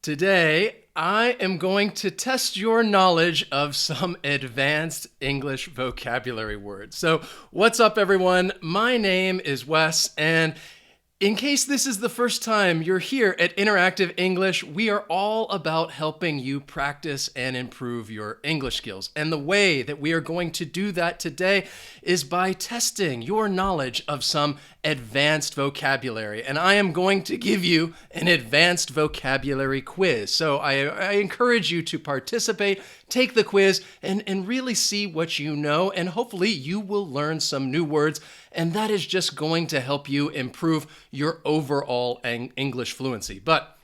Today, I am going to test your knowledge of some advanced English vocabulary words. So, what's up, everyone? My name is Wes, and in case this is the first time you're here at Interactive English, we are all about helping you practice and improve your English skills. And the way that we are going to do that today is by testing your knowledge of some advanced vocabulary. And I am going to give you an advanced vocabulary quiz. So I encourage you to participate, take the quiz, and really see what you know. And hopefully you will learn some new words. And that is just going to help you improve your overall English fluency. But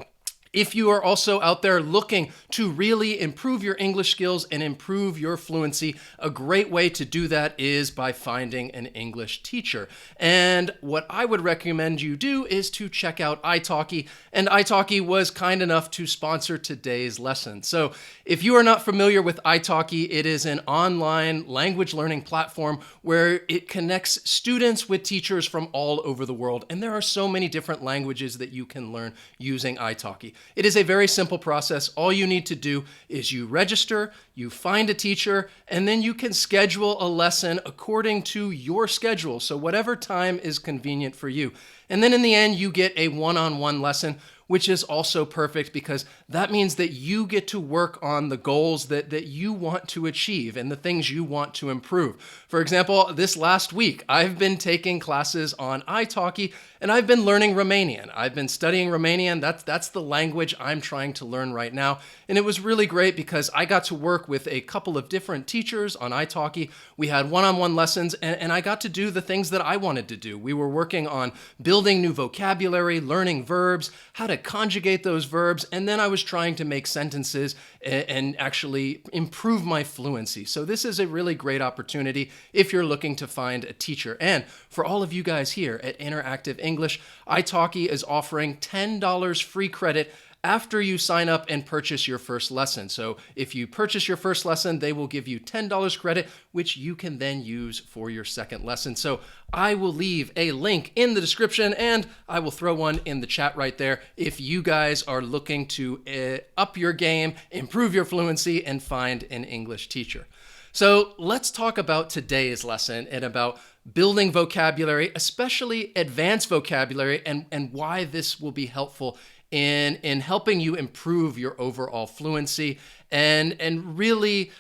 if you are also out there looking to really improve your English skills and improve your fluency, a great way to do that is by finding an English teacher. And what I would recommend you do is to check out italki. And italki was kind enough to sponsor today's lesson. So if you are not familiar with italki, it is an online language learning platform where it connects students with teachers from all over the world. And there are so many different languages that you can learn using italki. It is a very simple process. All you need to do is you register, you find a teacher, and then you can schedule a lesson according to your schedule. So whatever time is convenient for you. And then in the end, you get a one-on-one lesson, which is also perfect because that means that you get to work on the goals that you want to achieve and the things you want to improve. For example, this last week, I've been taking classes on italki and I've been learning Romanian. I've been studying Romanian. That's the language I'm trying to learn right now. And it was really great because I got to work with a couple of different teachers on italki. We had one-on-one lessons and I got to do the things that I wanted to do. We were working on building new vocabulary, learning verbs, how to conjugate those verbs, and then I was trying to make sentences and actually improve my fluency. So this is a really great opportunity if you're looking to find a teacher. And for all of you guys here at Interactive English, italki is offering $10 free credit after you sign up and purchase your first lesson. So if you purchase your first lesson, they will give you $10 credit, which you can then use for your second lesson. So I will leave a link in the description and I will throw one in the chat right there if you guys are looking to up your game, improve your fluency, and find an English teacher. So let's talk about today's lesson and about building vocabulary, especially advanced vocabulary, and why this will be helpful in helping you improve your overall fluency and really,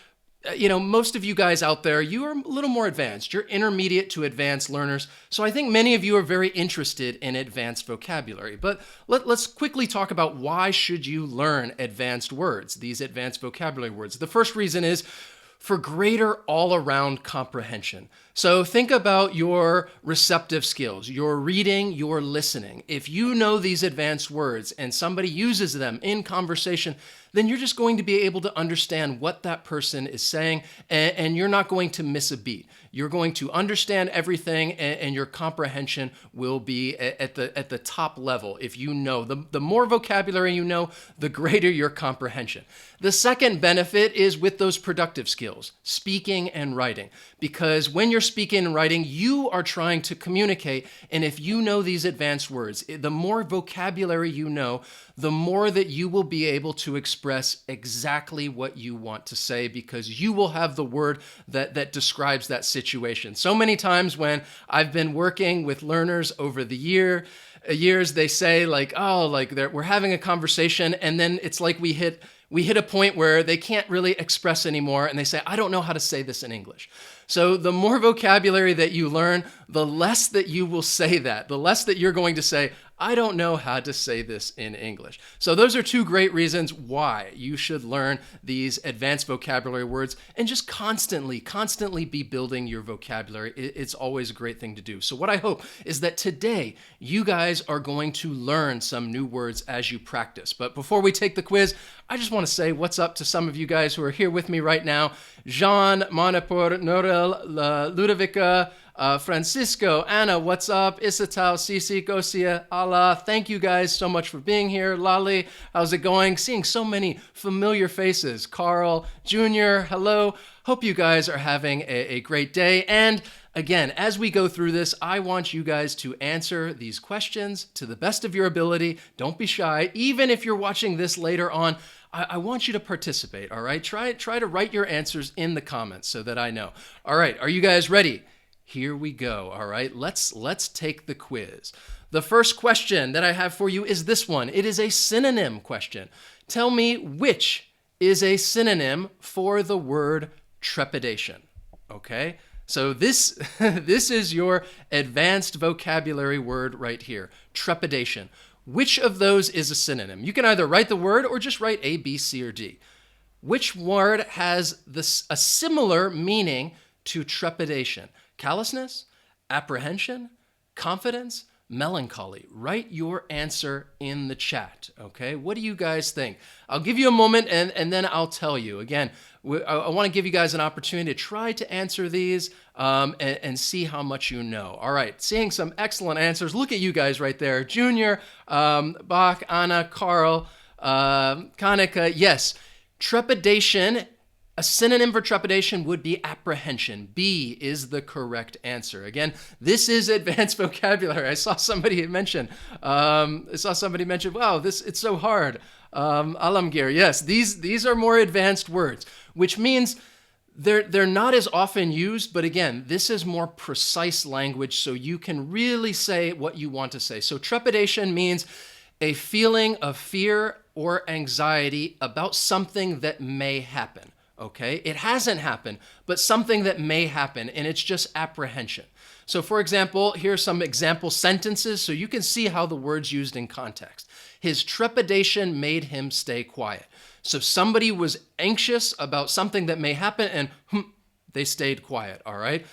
most of you guys out there, you are a little more advanced. You're intermediate to advanced learners. So I think many of you are very interested in advanced vocabulary. But let's quickly talk about why should you learn advanced words, these advanced vocabulary words. The first reason is for greater all-around comprehension. So think about your receptive skills, your reading, your listening. If you know these advanced words and somebody uses them in conversation, then you're just going to be able to understand what that person is saying, and you're not going to miss a beat. You're going to understand everything, and your comprehension will be at the top level. If you know, the more vocabulary you know, the greater your comprehension. The second benefit is with those productive skills, speaking and writing. Because when you're speaking and writing, you are trying to communicate, and if you know these advanced words, the more vocabulary you know, the more that you will be able to express exactly what you want to say because you will have the word that describes that situation. So many times when I've been working with learners over the years, they say we're having a conversation and then it's like we hit a point where they can't really express anymore and they say, I don't know how to say this in English. So the more vocabulary that you learn, the less that you will say that, the less that you're going to say, I don't know how to say this in English. So those are two great reasons why you should learn these advanced vocabulary words and just constantly be building your vocabulary. It's always a great thing to do. So what I hope is that today you guys are going to learn some new words as you practice. But before we take the quiz, I just want to say what's up to some of you guys who are here with me right now. Jean, Manipur, Norel, Ludovica, Francisco, Anna, what's up? Isatal, Sisi, Gosia, Allah. Thank you guys so much for being here. Lali, how's it going? Seeing so many familiar faces. Carl, Junior, hello. Hope you guys are having a great day. And again, as we go through this, I want you guys to answer these questions to the best of your ability. Don't be shy. Even if you're watching this later on, I want you to participate, all right? Try to write your answers in the comments so that I know. All right, are you guys ready? Here we go, all right? Let's take the quiz. The first question that I have for you is this one. It is a synonym question. Tell me which is a synonym for the word trepidation, okay? So this is your advanced vocabulary word right here, trepidation. Which of those is a synonym? You can either write the word or just write A, B, C, or D. Which word has a similar meaning to trepidation? Callousness, apprehension, confidence, melancholy. Write your answer in the chat, okay? What do you guys think? I'll give you a moment and then I'll tell you. Again, I want to give you guys an opportunity to try to answer these and see how much you know. All right, seeing some excellent answers. Look at you guys right there. Junior, Bach, Anna, Carl, Kanika. Yes, trepidation. A synonym for trepidation would be apprehension. B is the correct answer. Again, this is advanced vocabulary. I saw somebody mention, wow, it's so hard. Alamgir, yes, these are more advanced words, which means they're not as often used, but again, this is more precise language, so you can really say what you want to say. So trepidation means a feeling of fear or anxiety about something that may happen. Okay, it hasn't happened, but something that may happen, and it's just apprehension. So for example, here's some example sentences so you can see how the word's used in context. His trepidation made him stay quiet. So somebody was anxious about something that may happen and they stayed quiet, all right?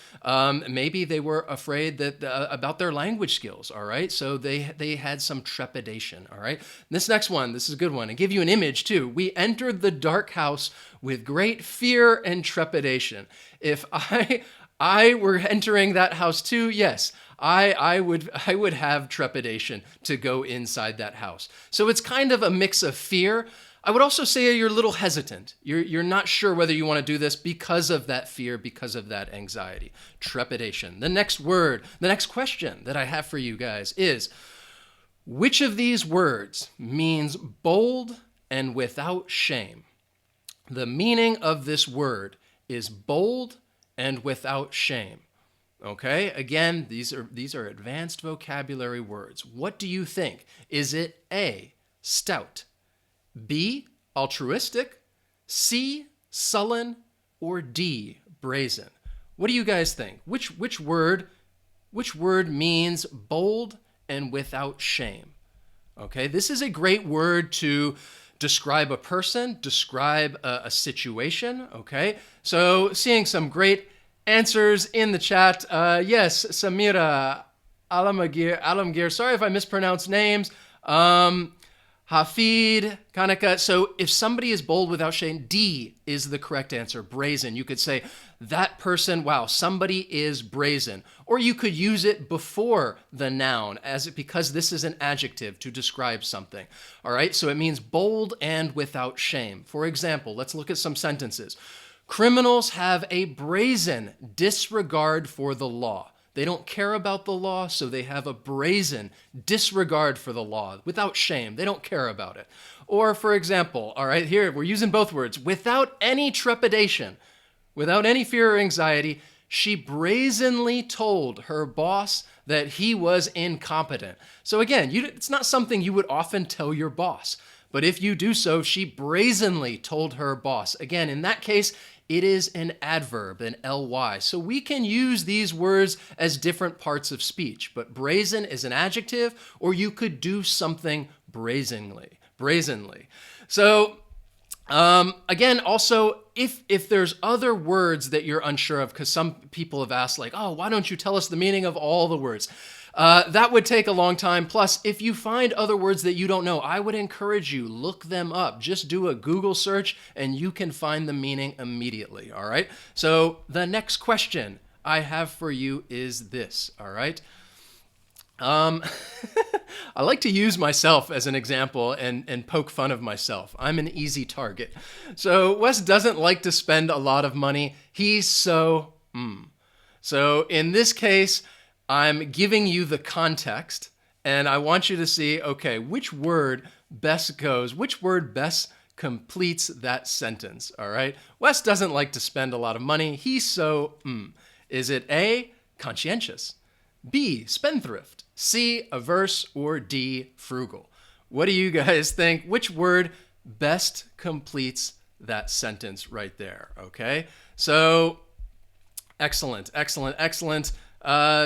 Maybe they were afraid that about their language skills, all right? So they had some trepidation, all right? This next one, this is a good one. I give you an image too. We entered the dark house with great fear and trepidation. If I were entering that house too, yes, I would have trepidation to go inside that house. So it's kind of a mix of fear. I would also say you're a little hesitant. You're not sure whether you want to do this because of that fear, because of that anxiety, trepidation. The next question that I have for you guys is, which of these words means bold and without shame? The meaning of this word is bold and without shame. Okay, again, these are advanced vocabulary words. What do you think? Is it A, stout, B, altruistic, C, sullen, or D, brazen? What do you guys think? Which word means bold and without shame? Okay, this is a great word to describe a person, describe a situation, okay? So seeing some great answers in the chat. Yes, Samira, Alamgir, sorry if I mispronounced names. Hafid, Kanika. So if somebody is bold without shame, D is the correct answer, brazen. You could say, that person, wow, somebody is brazen. Or you could use it before the noun because this is an adjective to describe something. All right, so it means bold and without shame. For example, let's look at some sentences. Criminals have a brazen disregard for the law. They don't care about the law, so they have a brazen disregard for the law, without shame. They don't care about it. Or, for example, all right, here we're using both words, without any trepidation, without any fear or anxiety, she brazenly told her boss that he was incompetent. So again, it's not something you would often tell your boss. But if you do so, she brazenly told her boss. Again, in that case, it is an adverb, an ly. So we can use these words as different parts of speech, but brazen is an adjective, or you could do something brazenly. So again, also, if there's other words that you're unsure of, because some people have asked like, oh, why don't you tell us the meaning of all the words? That would take a long time. Plus, if you find other words that you don't know, I would encourage you, look them up. Just do a Google search and you can find the meaning immediately, all right? So the next question I have for you is this, all right? I like to use myself as an example and poke fun of myself. I'm an easy target. So Wes doesn't like to spend a lot of money. He's so... So in this case, I'm giving you the context, and I want you to see, okay, which word best completes that sentence, all right? Wes doesn't like to spend a lot of money. He's so, Is it A, conscientious, B, spendthrift, C, averse, or D, frugal? What do you guys think? Which word best completes that sentence right there, okay? So, excellent.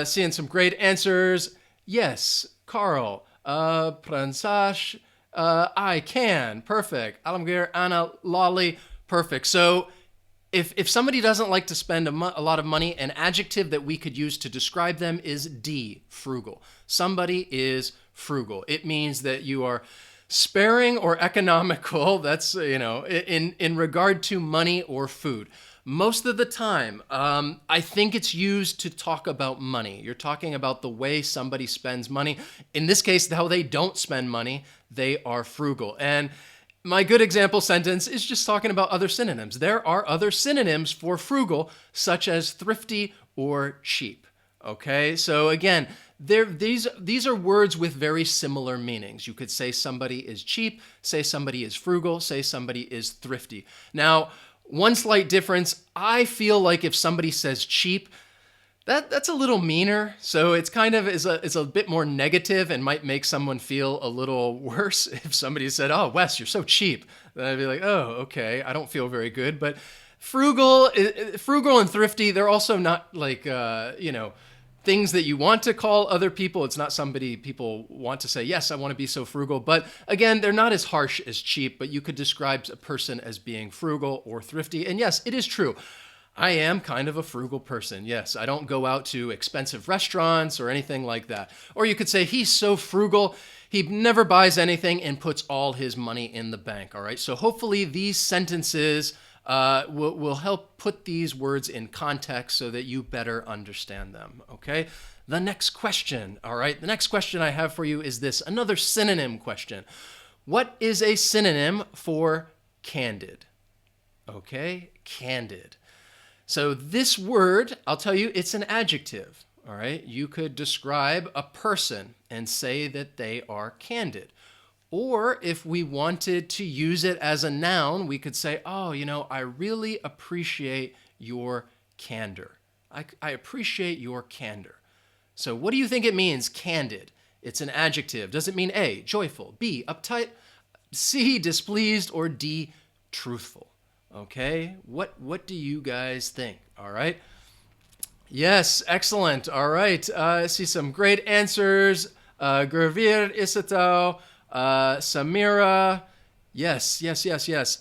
Seeing some great answers. Yes, Carl, Pransash, I can, perfect. Alamgir, Anna, Lolly, perfect. So if somebody doesn't like to spend a lot of money, an adjective that we could use to describe them is D, frugal. Somebody is frugal. It means that you are sparing or economical. That's, in regard to money or food. Most of the time, I think it's used to talk about money. You're talking about the way somebody spends money. In this case, how they don't spend money, they are frugal. And my good example sentence is just talking about other synonyms. There are other synonyms for frugal, such as thrifty or cheap. Okay, so again, these are words with very similar meanings. You could say somebody is cheap, say somebody is frugal, say somebody is thrifty. Now, one slight difference, I feel like if somebody says cheap, that's a little meaner. So it's kind of is a bit more negative and might make someone feel a little worse if somebody said, "Oh, Wes, you're so cheap." Then I'd be like, "Oh, okay, I don't feel very good." But frugal and thrifty, they're also not like things that you want to call other people. It's not somebody people want to say, "Yes, I want to be so frugal." But again, they're not as harsh as cheap, but you could describe a person as being frugal or thrifty. And yes, it is true. I am kind of a frugal person. Yes, I don't go out to expensive restaurants or anything like that. Or you could say he's so frugal, he never buys anything and puts all his money in the bank. All right. So hopefully these sentences will help put these words in context so that you better understand them. Okay. The next question. All right. The next question I have for you is this, another synonym question. What is a synonym for candid? Okay. Candid. So this word, I'll tell you, it's an adjective, all right? You could describe a person and say that they are candid. Or if we wanted to use it as a noun, we could say, oh, I really appreciate your candor. I appreciate your candor. So what do you think it means, candid? It's an adjective. Does it mean A, joyful, B, uptight, C, displeased, or D, truthful? Okay, what do you guys think? All right. Yes, excellent. All right. I see some great answers. Gravir, Isatao, Samira. Yes.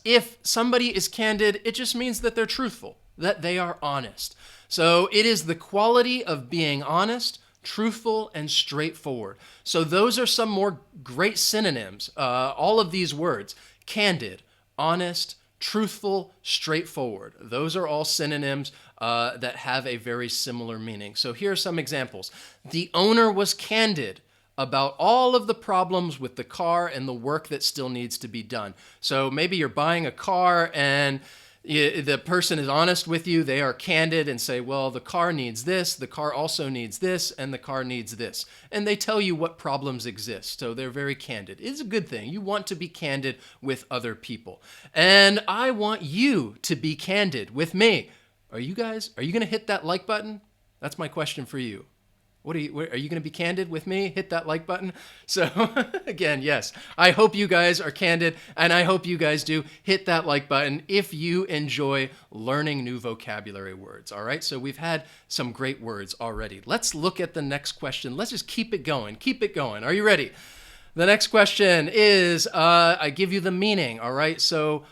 If somebody is candid, it just means that they're truthful, that they are honest. So it is the quality of being honest, truthful, and straightforward. So those are some more great synonyms. All of these words, candid, honest, truthful, straightforward. Those are all synonyms that have a very similar meaning. So here are some examples. The owner was candid about all of the problems with the car and the work that still needs to be done. So maybe you're buying a car and the person is honest with you. They are candid and say, well, the car needs this, the car also needs this, and the car needs this. And they tell you what problems exist. So they're very candid. It's a good thing. You want to be candid with other people. And I want you to be candid with me. Are you going to hit that like button? That's my question for you. Are you going to be candid with me? Hit that like button. So again, yes, I hope you guys are candid, and I hope you guys do hit that like button if you enjoy learning new vocabulary words. All right. So we've had some great words already. Let's look at the next question. Let's just keep it going. Keep it going. Are you ready? The next question is, I give you the meaning. All right. So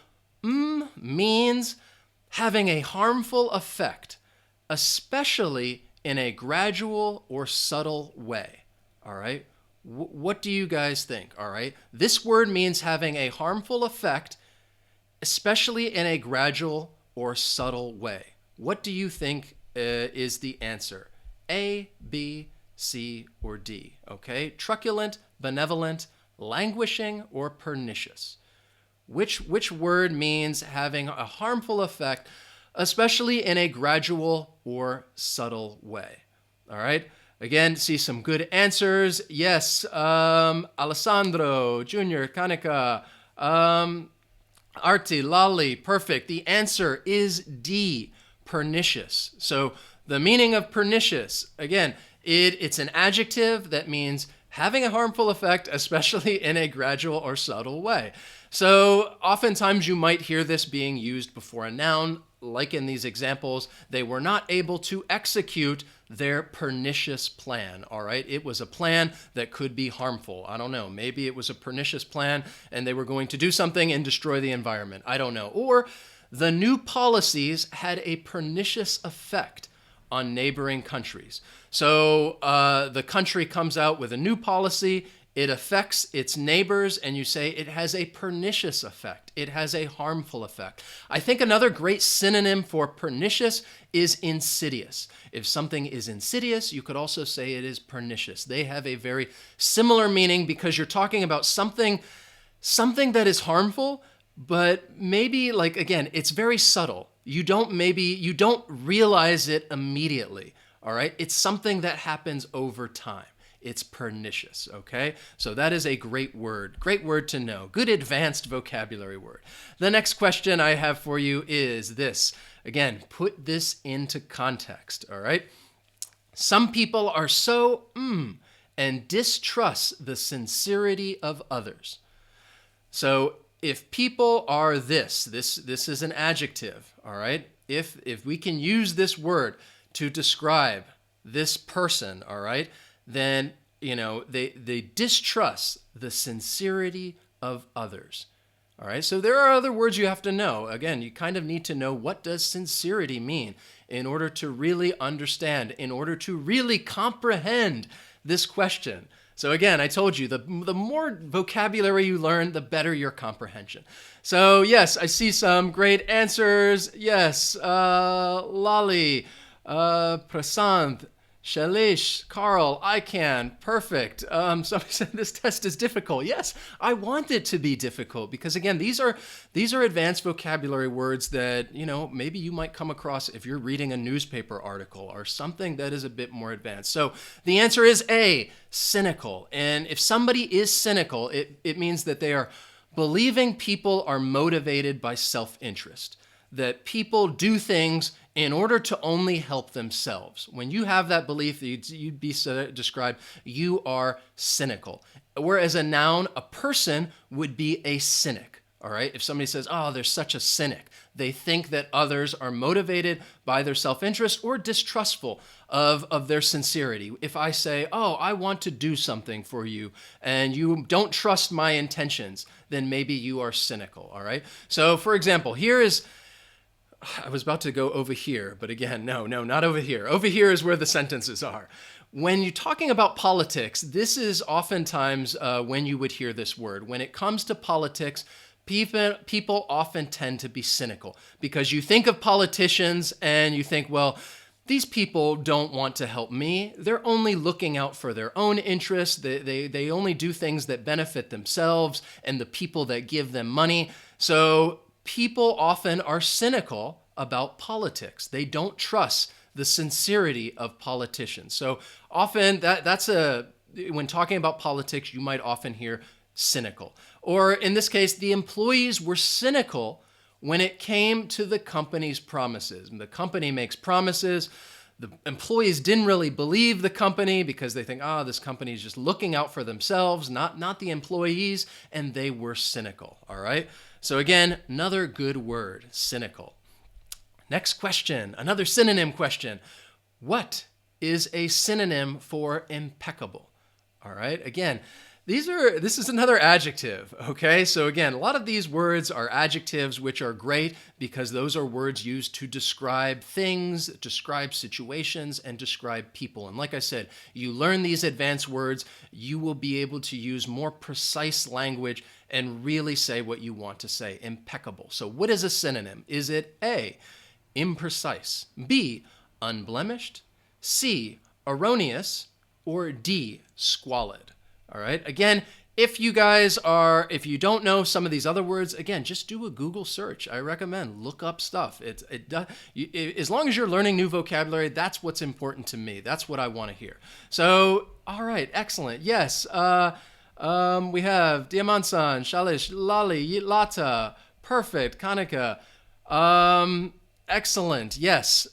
means having a harmful effect, especially in a gradual or subtle way. All right. What do you guys think? All right. This word means having a harmful effect, especially in a gradual or subtle way. What do you think is the answer? A, B, C, or D? Okay. Truculent, benevolent, languishing, or pernicious? Which word means having a harmful effect, especially in a gradual or subtle way. All right. Again, see some good answers. Yes, Alessandro, Junior, Kanika, Arti, Lali, perfect. The answer is D, pernicious. So the meaning of pernicious, again, it's an adjective that means having a harmful effect, especially in a gradual or subtle way. So oftentimes you might hear this being used before a noun, like in these examples. They were not able to execute their pernicious plan, all right? It was a plan that could be harmful. I don't know. Maybe it was a pernicious plan and they were going to do something and destroy the environment. I don't know. Or the new policies had a pernicious effect on neighboring countries. So the country comes out with a new policy, it affects its neighbors, and you say it has a pernicious effect. It has a harmful effect. I think another great synonym for pernicious is insidious. If something is insidious, you could also say it is pernicious. They have a very similar meaning because you're talking about something that is harmful, but maybe, like, again, it's very subtle. You don't realize it immediately, all right? It's something that happens over time. It's pernicious, okay? So that is a great word to know. Good advanced vocabulary word. The next question I have for you is this. Again, put this into context, all right? Some people are so and distrust the sincerity of others. So if people are this is an adjective, all right? If we can use this word to describe this person, all right, then, they distrust the sincerity of others. All right, so there are other words you have to know. Again, you kind of need to know, what does sincerity mean in order to really understand, in order to really comprehend this question. So again, I told you, the more vocabulary you learn, the better your comprehension. So yes, I see some great answers. Yes, Lali, Prasant, Shalish, Carl, I can, perfect. Somebody said this test is difficult. Yes, I want it to be difficult because, again, these are advanced vocabulary words that, maybe you might come across if you're reading a newspaper article or something that is a bit more advanced. So the answer is A, cynical. And if somebody is cynical, it means that they are believing people are motivated by self-interest, that people do things in order to only help themselves. When you have that belief, you'd be described, you are cynical. Whereas a noun, a person, would be a cynic. All right? If somebody says, oh, they're such a cynic, they think that others are motivated by their self-interest or distrustful of their sincerity. If I say, oh, I want to do something for you and you don't trust my intentions, then maybe you are cynical. All right? So, for example, I was about to go over here, but again, no, not over here. Over here is where the sentences are. When you're talking about politics, this is oftentimes when you would hear this word. When it comes to politics, people often tend to be cynical because you think of politicians and you think, well, these people don't want to help me. They're only looking out for their own interests. They only do things that benefit themselves and the people that give them money. So people often are cynical about politics. They don't trust the sincerity of politicians. So often when talking about politics, you might often hear cynical. Or in this case, the employees were cynical when it came to the company's promises. And the company makes promises. The employees didn't really believe the company because they think, this company is just looking out for themselves, not the employees, and they were cynical, all right? So again, another good word, cynical. Next question, another synonym question. What is a synonym for impeccable? All right, again, this is another adjective, okay? So again, a lot of these words are adjectives, which are great because those are words used to describe things, describe situations, and describe people. And like I said, you learn these advanced words, you will be able to use more precise language and really say what you want to say, impeccable. So what is a synonym? Is it A, imprecise, B, unblemished, C, erroneous, or D, squalid? All right. Again, If you don't know some of these other words, again, just do a Google search. I recommend look up stuff. As long as you're learning new vocabulary, that's what's important to me. That's what I want to hear. So, all right, excellent. Yes, we have Diamansan, Shalish, Lali, Yitlata, perfect, Kanika. Excellent. Yes,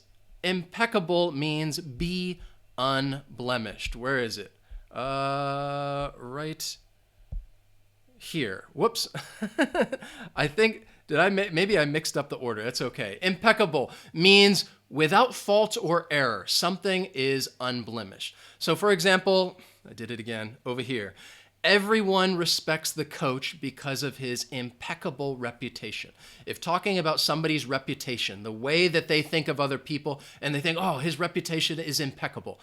impeccable means be unblemished. Where is it? Right here. Whoops. I think, maybe I mixed up the order. That's okay. Impeccable means without fault or error. Something is unblemished. So for example, I did it again over here. Everyone respects the coach because of his impeccable reputation. If talking about somebody's reputation, the way that they think of other people, and they think, oh, his reputation is impeccable.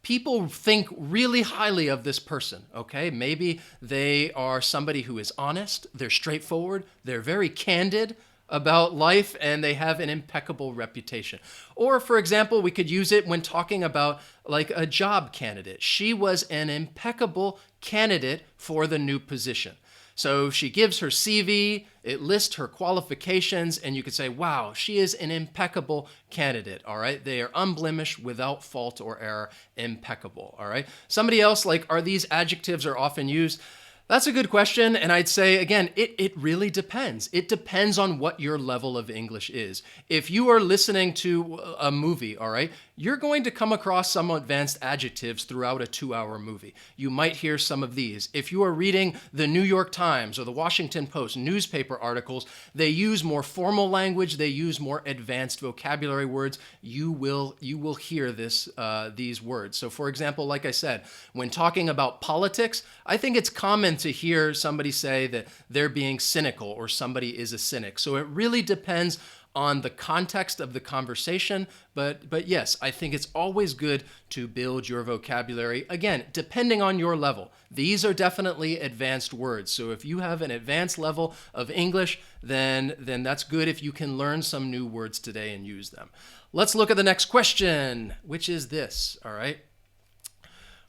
People think really highly of this person, okay? Maybe they are somebody who is honest, they're straightforward, they're very candid about life, and they have an impeccable reputation. Or, for example, we could use it when talking about like a job candidate. She was an impeccable candidate for the new position. So she gives her CV, it lists her qualifications, and you could say, wow, she is an impeccable candidate, all right? They are unblemished, without fault or error, impeccable, all right? Somebody else, like, are these adjectives are often used? That's a good question, and I'd say, again, it really depends. It depends on what your level of English is. If you are listening to a movie, all right, you're going to come across some advanced adjectives throughout a 2-hour movie. You might hear some of these. If you are reading the New York Times or the Washington Post newspaper articles, they use more formal language, they use more advanced vocabulary words. You will hear these words. So for example, like I said, when talking about politics, I think it's common to hear somebody say that they're being cynical or somebody is a cynic. So it really depends on the context of the conversation, but yes, I think it's always good to build your vocabulary, again, depending on your level. These are definitely advanced words, so if you have an advanced level of English, then that's good if you can learn some new words today and use them. Let's look at the next question, which is this, all right?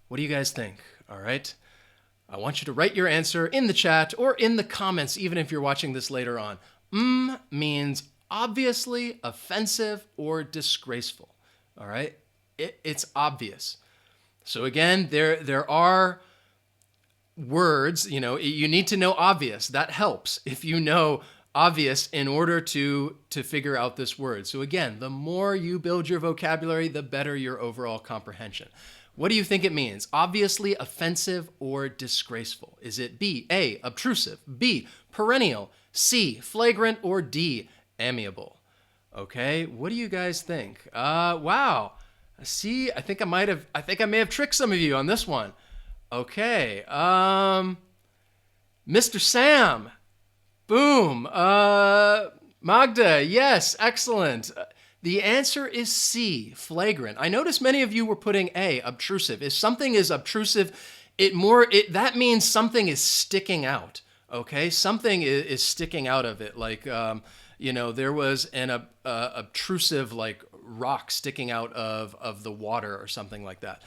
What do you guys think, all right? I want you to write your answer in the chat or in the comments, even if you're watching this later on. Means obviously offensive or disgraceful, all right? It's obvious. So again, there are words, you need to know obvious. That helps if you know obvious in order to figure out this word. So again, the more you build your vocabulary, the better your overall comprehension. What do you think it means? Obviously offensive or disgraceful? Is it B, A, obtrusive, B, perennial, C, flagrant, or D, amiable? Okay, what do you guys think? Wow. See, I think I may have tricked some of you on this one. Okay, Mr. Sam, boom. Magda, yes, excellent. The answer is C, flagrant. I noticed many of you were putting A, obtrusive. If something is obtrusive, that means something is sticking out. Okay, something is sticking out of it. Like, there was an obtrusive like rock sticking out of the water or something like that.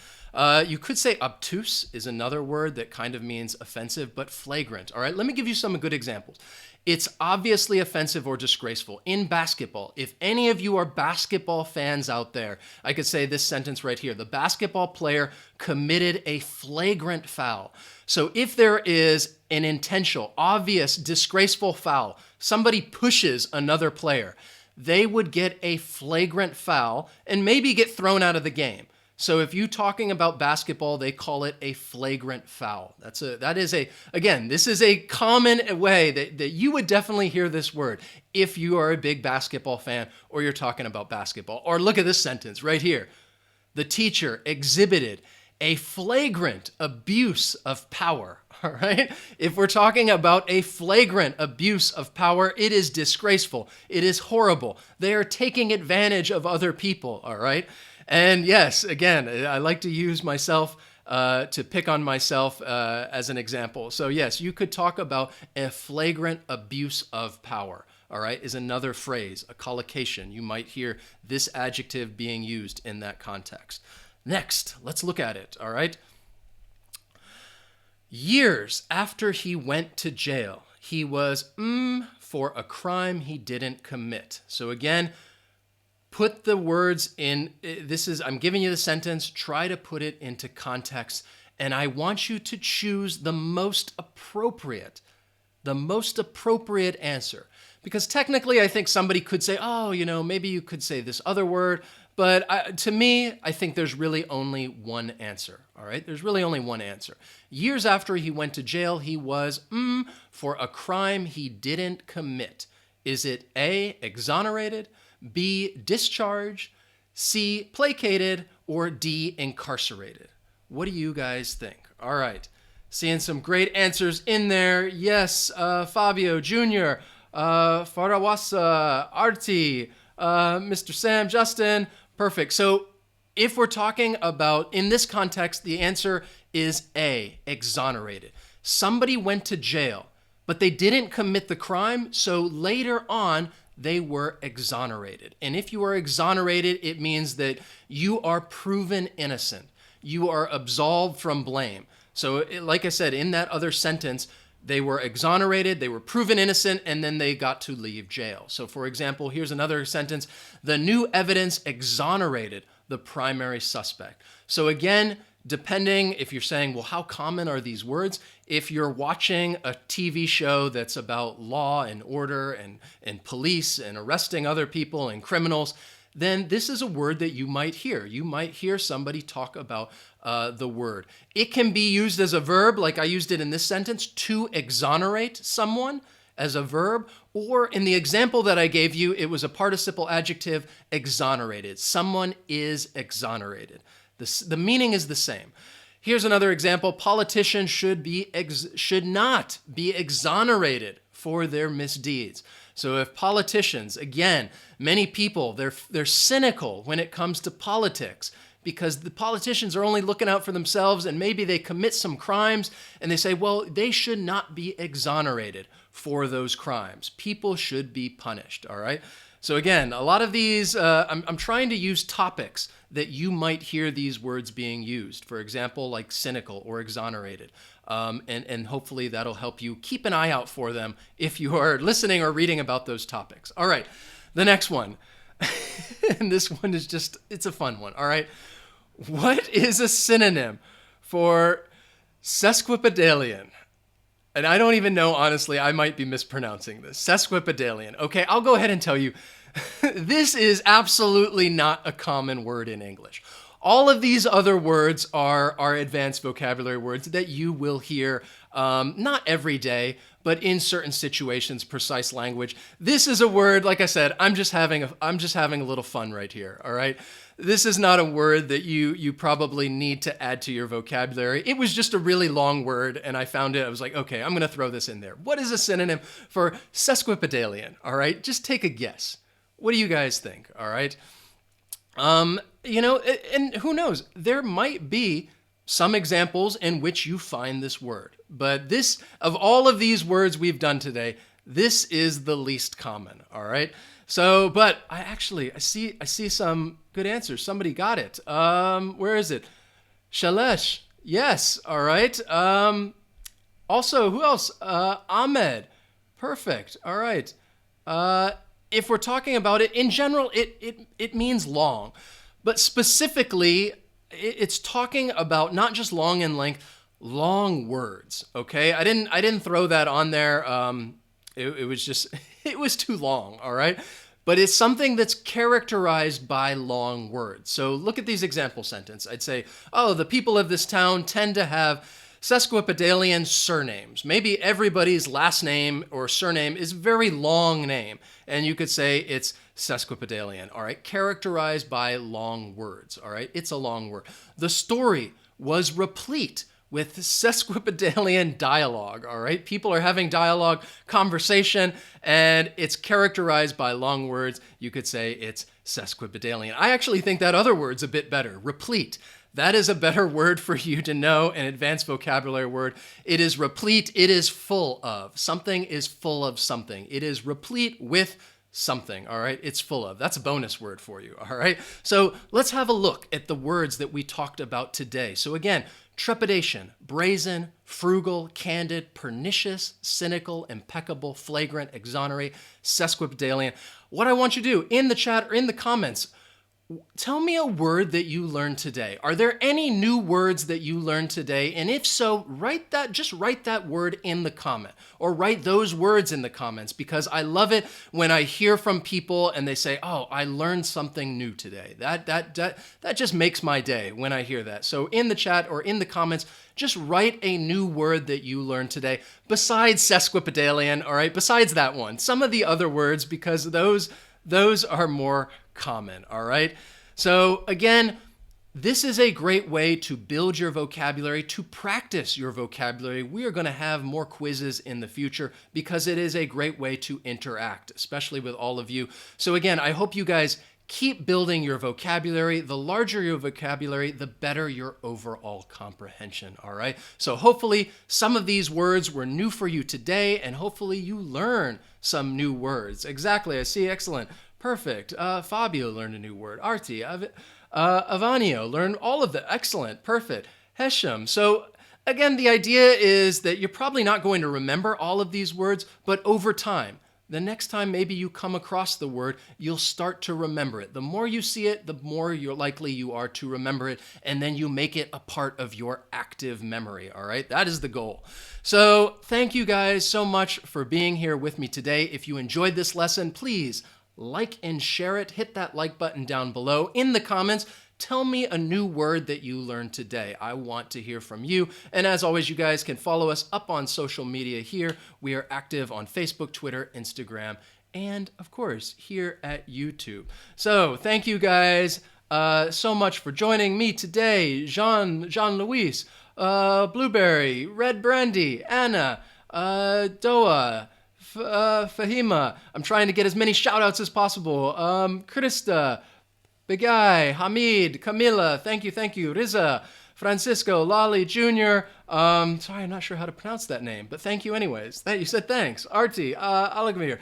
You could say obtuse is another word that kind of means offensive, but flagrant. All right, let me give you some good examples. It's obviously offensive or disgraceful. In basketball, if any of you are basketball fans out there, I could say this sentence right here. The basketball player committed a flagrant foul. So if there is an intentional, obvious, disgraceful foul, somebody pushes another player, they would get a flagrant foul and maybe get thrown out of the game. So if you're talking about basketball, they call it a flagrant foul. Again, this is a common way that you would definitely hear this word if you are a big basketball fan or you're talking about basketball. Or look at this sentence right here. The teacher exhibited a flagrant abuse of power, all right? If we're talking about a flagrant abuse of power, it is disgraceful. It is horrible. They are taking advantage of other people, all right? And yes, again, I like to use myself to pick on myself as an example. So yes, you could talk about a flagrant abuse of power, all right, is another phrase, a collocation. You might hear this adjective being used in that context. Next, let's look at it, all right? Years after he went to jail, he was for a crime he didn't commit. So again, put the words in, I'm giving you the sentence, try to put it into context, and I want you to choose the most appropriate answer. Because technically, I think somebody could say, oh, maybe you could say this other word. But to me, I think there's really only one answer. All right? There's really only one answer. Years after he went to jail, he was for a crime he didn't commit. Is it A, exonerated, B, discharged, C, placated, or D, incarcerated? What do you guys think? All right. Seeing some great answers in there. Yes, Fabio Jr., Farawasa, Arti, Mr. Sam, Justin. Perfect. So if we're talking about, in this context, the answer is A, exonerated. Somebody went to jail, but they didn't commit the crime, so later on, they were exonerated. And if you are exonerated, it means that you are proven innocent. You are absolved from blame. So like I said, in that other sentence, they were exonerated, they were proven innocent, and then they got to leave jail. So for example, here's another sentence. The new evidence exonerated the primary suspect. So again, depending if you're saying, well, how common are these words? If you're watching a TV show that's about law and order and police and arresting other people and criminals, then this is a word that you might hear. You might hear somebody talk about the word. It can be used as a verb, like I used it in this sentence, to exonerate someone as a verb, or in the example that I gave you, it was a participle adjective, exonerated. Someone is exonerated. The meaning is the same. Here's another example. Politicians should not be exonerated for their misdeeds. So if politicians, again, many people, they're cynical when it comes to politics because the politicians are only looking out for themselves and maybe they commit some crimes and they say, well, they should not be exonerated for those crimes. People should be punished, all right? So again, a lot of these, I'm trying to use topics that you might hear these words being used. For example, like cynical or exonerated. And hopefully that'll help you keep an eye out for them if you are listening or reading about those topics. All right, the next one. And this one is it's a fun one, all right? What is a synonym for Sesquipedalian? And I don't even know, honestly, I might be mispronouncing this. Sesquipedalian. Okay, I'll go ahead and tell you, this is absolutely not a common word in English. All of these other words are advanced vocabulary words that you will hear not every day, but in certain situations, precise language. This is a word, like I said, I'm just having a little fun right here, all right? This is not a word that you probably need to add to your vocabulary. It was just a really long word, and I found it. I was like, okay, I'm going to throw this in there. What is a synonym for Sesquipedalian? All right, just take a guess. What do you guys think? All right. And who knows? There might be some examples in which you find this word, but this, of all of these words we've done today, this is the least common. All right. So, but I see some good answers. Somebody got it. Where is it? Shalesh. Yes. All right. Also, who else? Ahmed. Perfect. All right. If we're talking about it in general, it means long, but specifically, it's talking about not just long in length, long words. Okay. I didn't throw that on there. It was just, it was too long, all right? But it's something that's characterized by long words. So look at these example sentences. I'd say, oh, the people of this town tend to have Sesquipedalian surnames. Maybe everybody's last name or surname is a very long name, and you could say it's Sesquipedalian, all right? Characterized by long words, all right? It's a long word. The story was replete with Sesquipedalian dialogue, all right? People are having dialogue, conversation, and it's characterized by long words. You could say it's Sesquipedalian. I actually think that other word's a bit better, replete. That is a better word for you to know, an advanced vocabulary word. It is replete, it is full of. Something is full of something. It is replete with something, all right? It's full of. That's a bonus word for you, all right? So let's have a look at the words that we talked about today. So again, trepidation, brazen, frugal, candid, pernicious, cynical, impeccable, flagrant, exonerate, sesquipedalian. What I want you to do in the chat or in the comments, tell me a word that you learned today. Are there any new words that you learned today? And if so, just write that word in the comment, or write those words in the comments, because I love it when I hear from people and they say, "Oh, I learned something new today." That just makes my day when I hear that. So in the chat or in the comments, just write a new word that you learned today besides sesquipedalian, all right? Besides that one. Some of the other words, because those are more common, all right? So again, this is a great way to build your vocabulary, to practice your vocabulary. We are going to have more quizzes in the future because it is a great way to interact, especially with all of you. So again, I hope you guys keep building your vocabulary. The larger your vocabulary, the better your overall comprehension, all right? So hopefully some of these words were new for you today, and hopefully you learn some new words. Exactly, I see, excellent. Perfect. Fabio learned a new word. Arti, Avanio learned all of them. Excellent. Perfect. Hesham. So again, the idea is that you're probably not going to remember all of these words, but over time, the next time maybe you come across the word, you'll start to remember it. The more you see it, the more likely you are to remember it, and then you make it a part of your active memory, all right? That is the goal. So thank you guys so much for being here with me today. If you enjoyed this lesson, please like and share it. Hit that like button down below. In the comments, tell me a new word that you learned today. I want to hear from you. And as always, you guys can follow us up on social media here. We are active on Facebook, Twitter, Instagram, and of course, here at YouTube. So thank you guys so much for joining me today. Jean-Louis, Blueberry, Red Brandy, Anna, Doa, Fahima. I'm trying to get as many shout outs as possible. Krista, Begai, Hamid, Camila, thank you. Riza, Francisco, Lali Jr. Sorry, I'm not sure how to pronounce that name, but thank you anyways. You said thanks. Arti, Alagmir.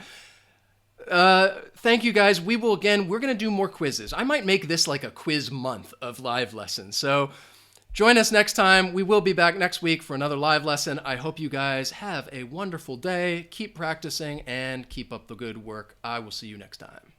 Thank you guys. We're going to do more quizzes. I might make this like a quiz month of live lessons. So join us next time. We will be back next week for another live lesson. I hope you guys have a wonderful day. Keep practicing and keep up the good work. I will see you next time.